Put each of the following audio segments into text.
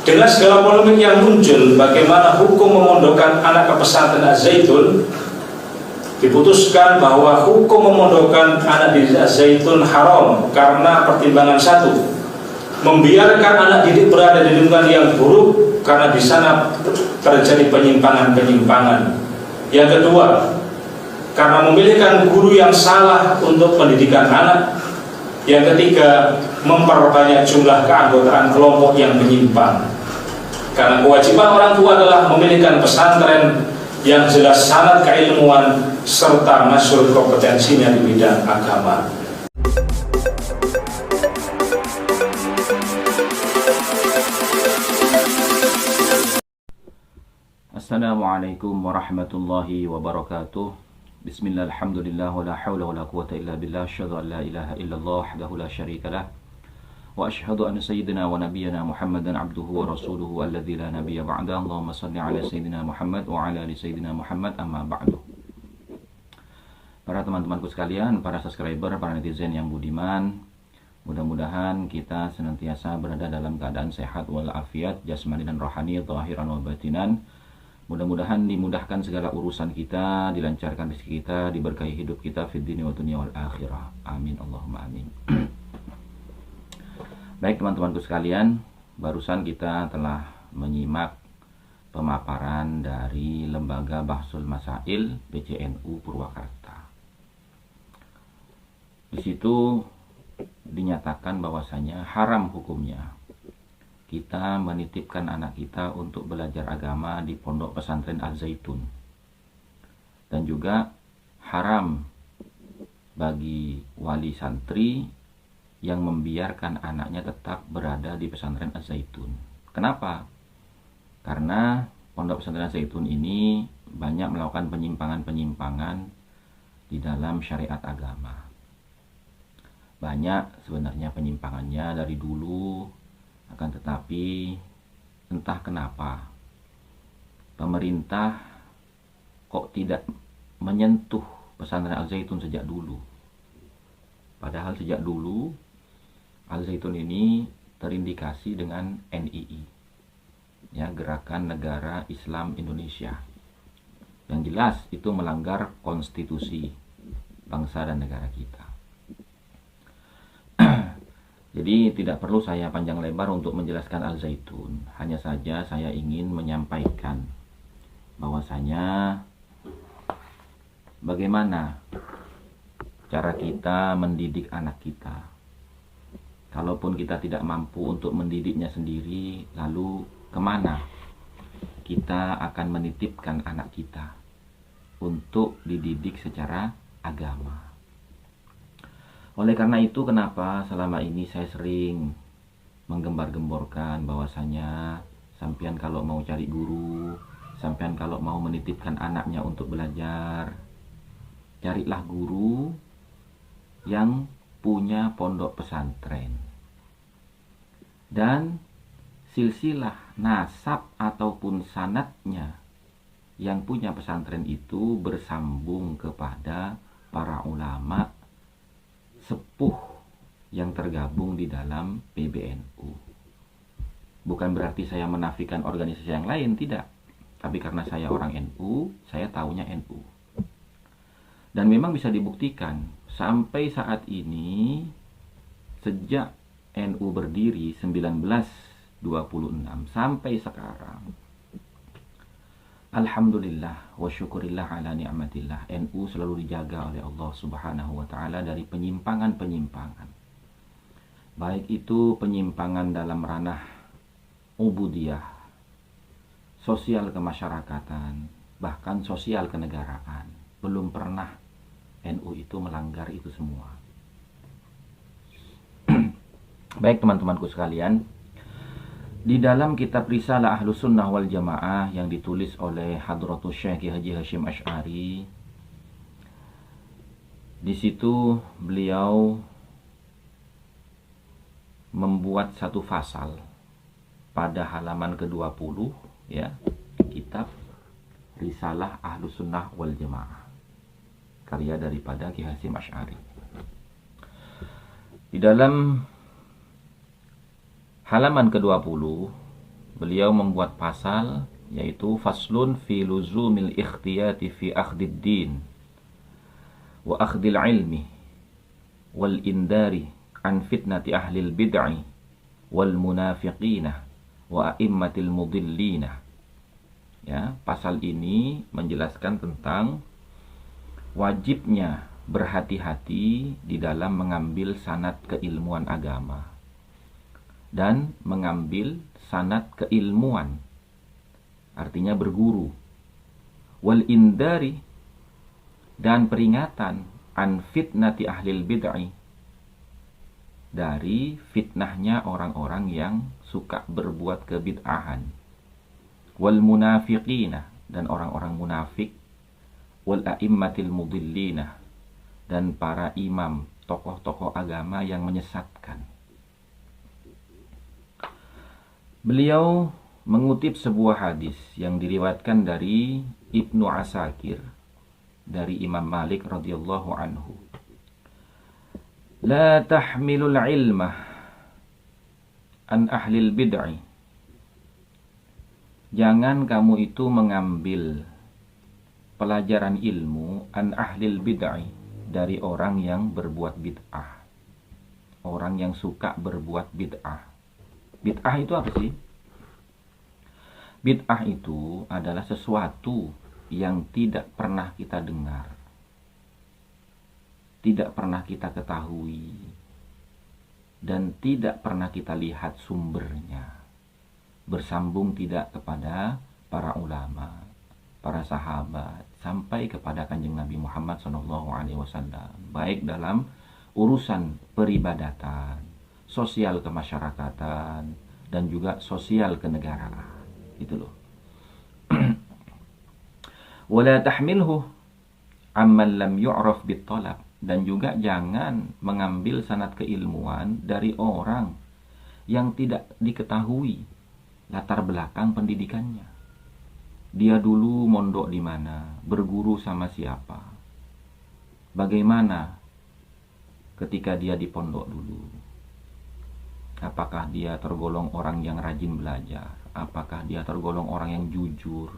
Dengan segala polemik yang muncul, bagaimana hukum memondokkan anak ke pesantren Az-Zaitun, diputuskan bahwa hukum memondokkan anak di Az-Zaitun haram karena pertimbangan satu, membiarkan anak didik berada di lingkungan yang buruk karena di sana terjadi penyimpangan-penyimpangan. Yang kedua, karena memilihkan guru yang salah untuk pendidikan anak. Yang ketiga, memperbanyak jumlah keanggotaan kelompok yang menyimpang. Karena kewajiban orang tua adalah memilihkan pesantren yang jelas syarat keilmuan serta masyhur kompetensinya di bidang agama. Assalamualaikum warahmatullahi wabarakatuh. Bismillah, alhamdulillah, wa la hawla wa la quwata illa billah. Asyhadu an la ilaha illallah wahdahu la syarikalah. Wa asyhadu anna sayyidina wa nabiyyana Muhammadan abduhu wa rasuluhu alladzi la nabiyya ba'da. Allahumma shalli ala sayyidina Muhammad wa ala ali sayyidina Muhammad, amma ba'du. Para teman-temanku sekalian, para subscriber, para netizen yang budiman, mudah-mudahan kita senantiasa berada dalam keadaan sehat walafiat jasmani dan rohani, zahiran wa batinan. Mudah-mudahan dimudahkan segala urusan kita, dilancarkan rezeki kita, diberkahi hidup kita fid dunya wa dunya wal akhirah. Amin Allahumma amin. Baik teman-temanku sekalian, barusan kita telah menyimak pemaparan dari Lembaga Bahsul Masail PCNU Purwakarta. Di situ dinyatakan bahwasanya haram hukumnya kita menitipkan anak kita untuk belajar agama di pondok pesantren Az-Zaitun. Dan juga haram bagi wali santri yang membiarkan anaknya tetap berada di pesantren Az-Zaitun. Kenapa? Karena pondok pesantren Az-Zaitun ini banyak melakukan penyimpangan-penyimpangan di dalam syariat agama. Banyak sebenarnya penyimpangannya dari dulu. Akan tetapi entah kenapa pemerintah kok tidak menyentuh pesantren Al-Zaitun sejak dulu. Padahal sejak dulu Al-Zaitun ini terindikasi dengan NII, ya, Gerakan Negara Islam Indonesia. Yang jelas itu melanggar konstitusi bangsa dan negara kita. Jadi tidak perlu saya panjang lebar untuk menjelaskan Al-Zaitun. Hanya saja saya ingin menyampaikan bahwasanya bagaimana cara kita mendidik anak kita. Kalaupun kita tidak mampu untuk mendidiknya sendiri, lalu kemana kita akan menitipkan anak kita untuk dididik secara agama. Oleh karena itu, kenapa selama ini saya sering menggembar-gemborkan bahwasanya sampean kalau mau cari guru, sampean kalau mau menitipkan anaknya untuk belajar, carilah guru yang punya pondok pesantren. Dan silsilah nasab ataupun sanadnya yang punya pesantren itu bersambung kepada para ulama sepuh yang tergabung di dalam PBNU. Bukan berarti saya menafikan organisasi yang lain, tidak. Tapi karena saya orang NU, saya taunya NU. Dan memang bisa dibuktikan, sampai saat ini, sejak NU berdiri 1926 sampai sekarang, alhamdulillah wa syukurillah ala ni'matillah, NU selalu dijaga oleh Allah Subhanahu wa ta'ala dari penyimpangan-penyimpangan. Baik itu penyimpangan dalam ranah ubudiyah, sosial kemasyarakatan, bahkan sosial kenegaraan. Belum pernah NU itu melanggar itu semua. Baik teman-temanku sekalian, di dalam kitab Risalah Ahlus Sunnah wal Jamaah yang ditulis oleh Hadratus Syekh Haji Hasyim Asy'ari, di situ beliau membuat satu fasal pada halaman ke-20, ya, kitab Risalah Ahlus Sunnah wal Jamaah, karya daripada Ki Hasyim Asy'ari. Di dalam halaman ke-20, beliau membuat pasal yaitu faslun fi luzumil ikhtiyati fi akhdid din wa akhdil ilmi wal indari an fitnati ahlil bid'ah wal munafiqina wa a'immatil mudillina. Ya, pasal ini menjelaskan tentang wajibnya berhati-hati di dalam mengambil sanad keilmuan agama dan mengambil sanad keilmuan, artinya berguru, wal indari, dan peringatan an fitnati ahlil bid'ah, dari fitnahnya orang-orang yang suka berbuat kebid'ahan, wal munafiqina, dan orang-orang munafik, wal a'immatil mudillina, dan para imam, tokoh-tokoh agama yang menyesatkan. Beliau mengutip sebuah hadis yang diriwayatkan dari Ibnu Asakir dari Imam Malik radhiyallahu anhu. La tahmilul ilmah an ahlil bid'ah. Jangan kamu itu mengambil pelajaran ilmu an ahlil bid'ah, dari orang yang berbuat bid'ah, orang yang suka berbuat bid'ah. Bid'ah itu apa sih? Bid'ah itu adalah sesuatu yang tidak pernah kita dengar, tidak pernah kita ketahui, dan tidak pernah kita lihat sumbernya. Bersambung tidak kepada para ulama, para sahabat, sampai kepada Kanjeng Nabi Muhammad SAW, baik dalam urusan peribadatan, sosial kemasyarakatan, dan juga sosial kenegaraan. Itu loh. Wala tahmilhu amman lam yu'raf bit-talab, dan juga jangan mengambil sanad keilmuan dari orang yang tidak diketahui latar belakang pendidikannya. Dia dulu mondok di mana, berguru sama siapa, bagaimana ketika dia di pondok dulu. Apakah dia tergolong orang yang rajin belajar? Apakah dia tergolong orang yang jujur?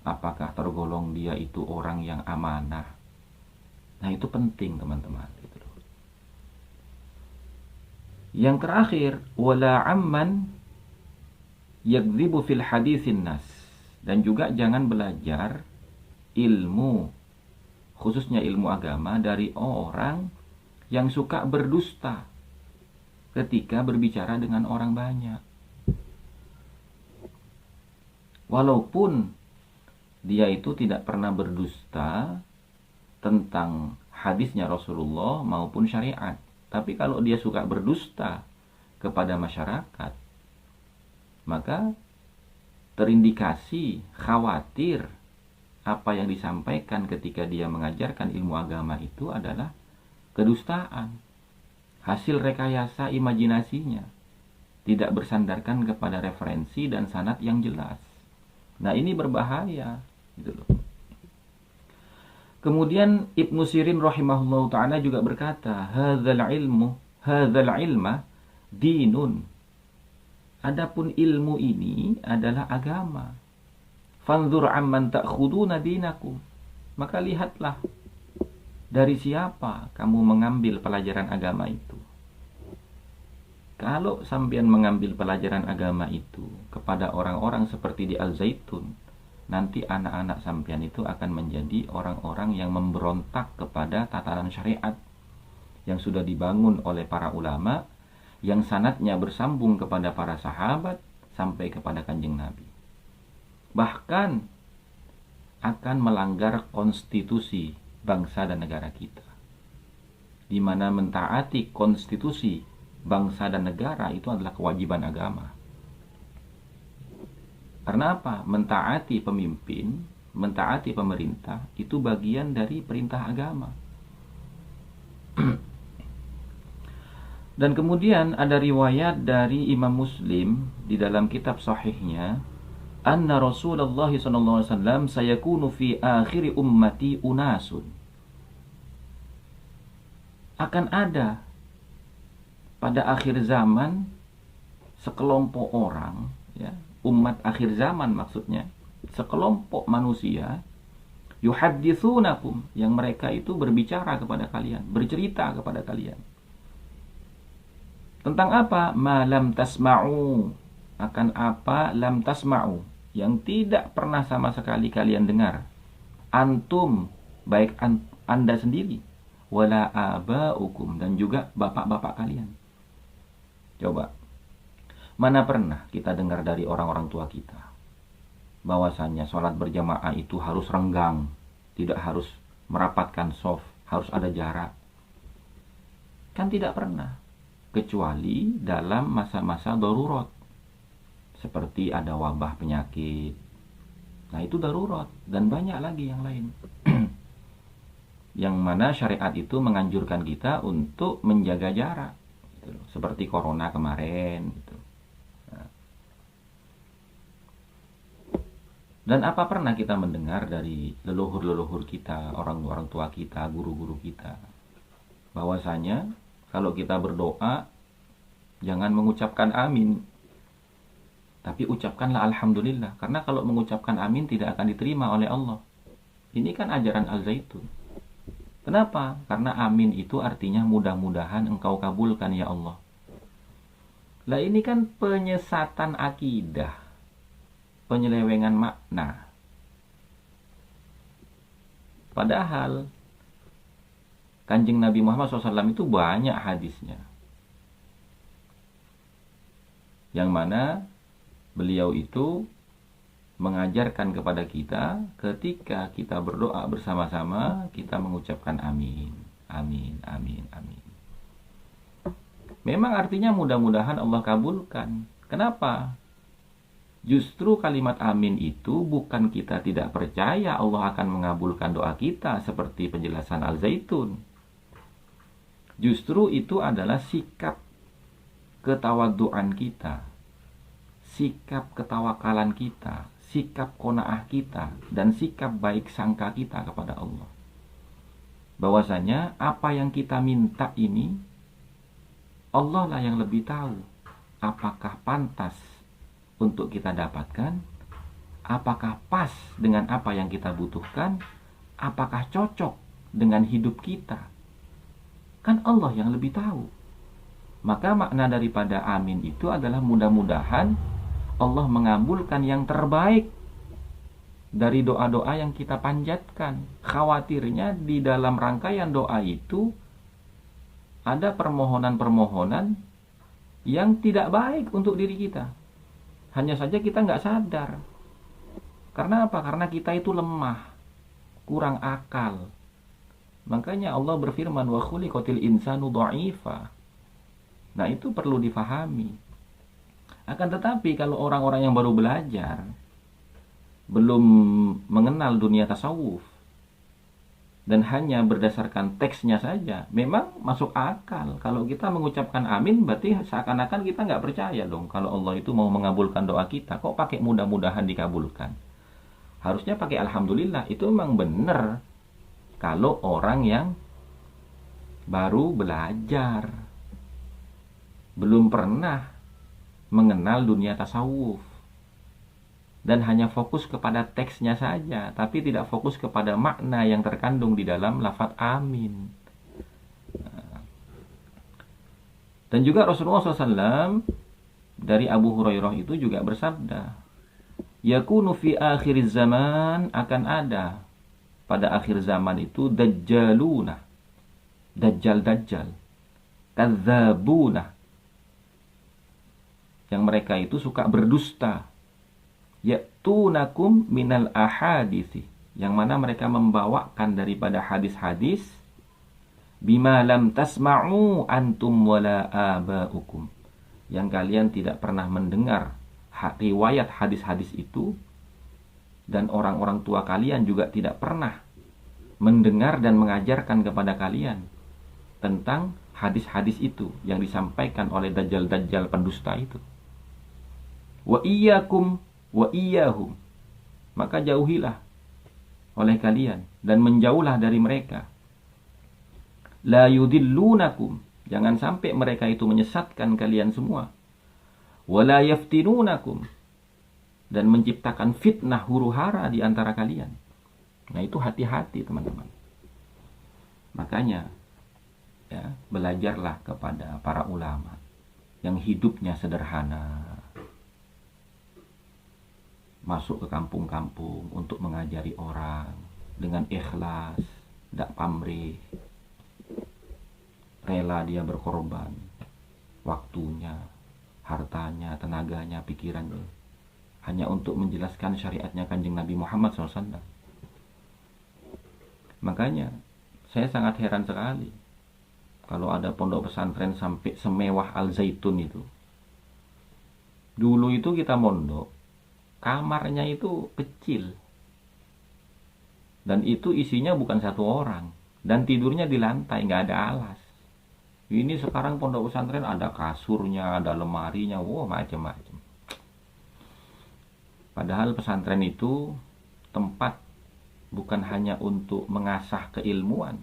Apakah tergolong dia itu orang yang amanah? Nah, itu penting, teman-teman. Yang terakhir, wala amman yakdzibu fil haditsin nas, dan juga jangan belajar ilmu, khususnya ilmu agama, dari orang yang suka berdusta ketika berbicara dengan orang banyak. Walaupun dia itu tidak pernah berdusta tentang hadisnya Rasulullah maupun syariat, tapi kalau dia suka berdusta kepada masyarakat, maka terindikasi khawatir apa yang disampaikan ketika dia mengajarkan ilmu agama itu adalah kedustaan, hasil rekayasa imajinasinya, tidak bersandarkan kepada referensi dan sanad yang jelas. Nah, ini berbahaya, gitu loh. Kemudian Ibnu Sirin rahimahullahu ta'ala juga berkata, hadzal ilma dinun. Adapun ilmu ini adalah agama. Fanzur amman ta'khuduna dinakum. Maka lihatlah dari siapa kamu mengambil pelajaran agama itu. Kalau sampean mengambil pelajaran agama itu kepada orang-orang seperti di Al-Zaitun, nanti anak-anak sampean itu akan menjadi orang-orang yang memberontak kepada tataran syariat yang sudah dibangun oleh para ulama, yang sanadnya bersambung kepada para sahabat sampai kepada Kanjeng Nabi. Bahkan akan melanggar konstitusi bangsa dan negara kita, di mana mentaati konstitusi bangsa dan negara itu adalah kewajiban agama. Karena apa? Mentaati pemimpin, mentaati pemerintah itu bagian dari perintah agama. Dan kemudian ada riwayat dari Imam Muslim di dalam kitab sahihnya, anna Rasulullah SAW sayakunu fi akhiri ummati unasun. Akan ada pada akhir zaman sekelompok orang, ya, umat akhir zaman maksudnya, sekelompok manusia yuhadditsunakum, yang mereka itu berbicara kepada kalian, bercerita kepada kalian. Tentang apa? Ma lam tasma'u, akan apa lam tasma'u, yang tidak pernah sama sekali kalian dengar. Antum, baik Anda sendiri, wala aba'ukum, dan juga bapak-bapak kalian. Coba, mana pernah kita dengar dari orang-orang tua kita bahwasanya sholat berjamaah itu harus renggang, tidak harus merapatkan shaf, harus ada jarak? Kan tidak pernah, kecuali dalam masa-masa darurat, seperti ada wabah penyakit. Nah, itu darurat, dan banyak lagi yang lain. Yang mana syariat itu menganjurkan kita untuk menjaga jarak, gitu. Seperti corona kemarin, gitu. Dan apa pernah kita mendengar dari leluhur-leluhur kita, orang-orang tua kita, guru-guru kita, bahwasanya kalau kita berdoa jangan mengucapkan amin, tapi ucapkanlah alhamdulillah, karena kalau mengucapkan amin tidak akan diterima oleh Allah. Ini kan ajaran Al-Zaitun. Kenapa? Karena amin itu artinya mudah-mudahan engkau kabulkan ya Allah. Lah ini kan penyesatan akidah, penyelewengan makna. Padahal Kanjeng Nabi Muhammad SAW itu banyak hadisnya, yang mana beliau itu mengajarkan kepada kita ketika kita berdoa bersama-sama, kita mengucapkan amin, amin, amin, amin. Memang artinya mudah-mudahan Allah kabulkan. Kenapa? Justru kalimat amin itu bukan kita tidak percaya Allah akan mengabulkan doa kita seperti penjelasan Al-Zaitun. Justru itu adalah sikap ketawaduan kita, sikap ketawakalan kita, sikap qanaah kita, dan sikap baik sangka kita kepada Allah. Bahwasanya apa yang kita minta ini, Allah lah yang lebih tahu apakah pantas untuk kita dapatkan, apakah pas dengan apa yang kita butuhkan, apakah cocok dengan hidup kita. Kan Allah yang lebih tahu. Maka makna daripada amin itu adalah mudah-mudahan Allah mengabulkan yang terbaik dari doa-doa yang kita panjatkan. Khawatirnya di dalam rangkaian doa itu ada permohonan-permohonan yang tidak baik untuk diri kita. Hanya saja kita nggak sadar. Karena apa? Karena kita itu lemah, kurang akal. Makanya Allah berfirman, wa khuliqatil insanu dha'ifa. Nah, itu perlu difahami. Akan tetapi kalau orang-orang yang baru belajar, belum mengenal dunia tasawuf, dan hanya berdasarkan teksnya saja, memang masuk akal. Kalau kita mengucapkan amin, berarti seakan-akan kita nggak percaya dong kalau Allah itu mau mengabulkan doa kita. Kok pakai mudah-mudahan dikabulkan? Harusnya pakai alhamdulillah. Itu memang benar kalau orang yang baru belajar, belum pernah mengenal dunia tasawuf, dan hanya fokus kepada teksnya saja, tapi tidak fokus kepada makna yang terkandung di dalam lafaz amin. Dan juga Rasulullah SAW dari Abu Hurairah itu juga bersabda, yakunu fi akhir zaman, akan ada pada akhir zaman itu dajjaluna, dajjal-dajjal, kadzabuna, yang mereka itu suka berdusta, ya'tunakum minal ahadisi, yang mana mereka membawakan daripada hadis-hadis, bima lam tasma'u antum wala aba'ukum, yang kalian tidak pernah mendengar riwayat hadis-hadis itu, dan orang-orang tua kalian juga tidak pernah mendengar dan mengajarkan kepada kalian tentang hadis-hadis itu yang disampaikan oleh dajjal-dajjal pendusta itu. Wa iyyakum wa iyyahum, maka jauhilah oleh kalian dan menjauhlah dari mereka. La yudillunakum, jangan sampai mereka itu menyesatkan kalian semua. Wa la yaftinunakum, dan menciptakan fitnah huru-hara di antara kalian. Nah, itu hati-hati teman-teman. Makanya ya, belajarlah kepada para ulama yang hidupnya sederhana, masuk ke kampung-kampung untuk mengajari orang dengan ikhlas, tidak pamrih, rela dia berkorban waktunya, hartanya, tenaganya, pikirannya, hanya untuk menjelaskan syariatnya Kanjeng Nabi Muhammad SAW. Makanya saya sangat heran sekali kalau ada pondok pesantren sampai semewah Al Zaitun itu. Dulu itu kita mondok, kamarnya itu kecil, dan itu isinya bukan satu orang, dan tidurnya di lantai, nggak ada alas. Ini sekarang pondok pesantren ada kasurnya, ada lemarinya, wah macam-macam. Padahal pesantren itu tempat bukan hanya untuk mengasah keilmuan,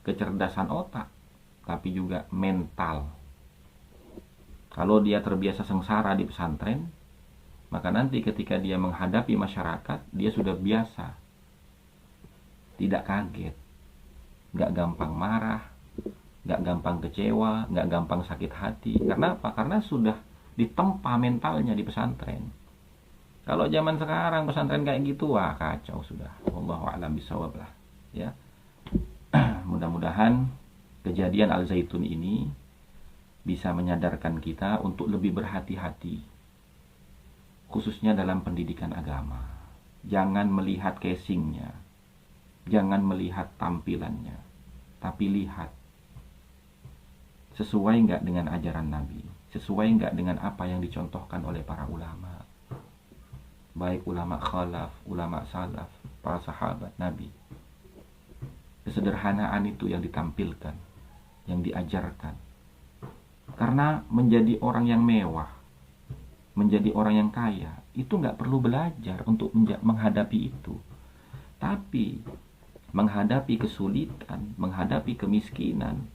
kecerdasan otak, tapi juga mental. Kalau dia terbiasa sengsara di pesantren, maka nanti ketika dia menghadapi masyarakat, dia sudah biasa, tidak kaget, nggak gampang marah, nggak gampang kecewa, nggak gampang sakit hati. Karena apa? Karena sudah ditempa mentalnya di pesantren. Kalau zaman sekarang pesantren kayak gitu, wah kacau sudah. Wallahu a'lam bishawab lah. Ya. Mudah-mudahan kejadian Al Zaitun ini bisa menyadarkan kita untuk lebih berhati-hati, khususnya dalam pendidikan agama. Jangan melihat casingnya, jangan melihat tampilannya, tapi lihat sesuai nggak dengan ajaran Nabi, sesuai nggak dengan apa yang dicontohkan oleh para ulama, baik ulama khalaf, ulama salaf, para sahabat Nabi. Kesederhanaan itu yang ditampilkan, yang diajarkan. Karena menjadi orang yang mewah, menjadi orang yang kaya, itu nggak perlu belajar untuk menghadapi itu. Tapi menghadapi kesulitan, menghadapi kemiskinan,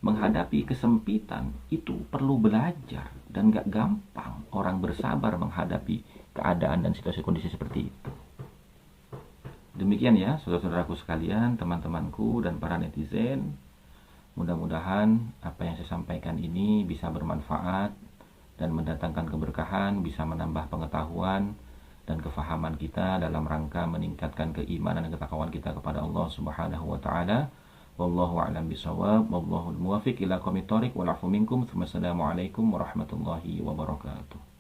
menghadapi kesempitan, itu perlu belajar. Dan nggak gampang orang bersabar menghadapi keadaan dan situasi kondisi seperti itu. Demikian ya saudara-saudaraku sekalian, teman-temanku dan para netizen. Mudah-mudahan apa yang saya sampaikan ini bisa bermanfaat dan mendatangkan keberkahan, bisa menambah pengetahuan dan kefahaman kita dalam rangka meningkatkan keimanan dan ketakwaan kita kepada Allah Subhanahu wa taala. Wallahu a'lam bishawab, wallahu muwaffiq ila aqwamit thoriq, wal 'afwu minkum. Wassalamualaikum warahmatullahi wabarakatuh.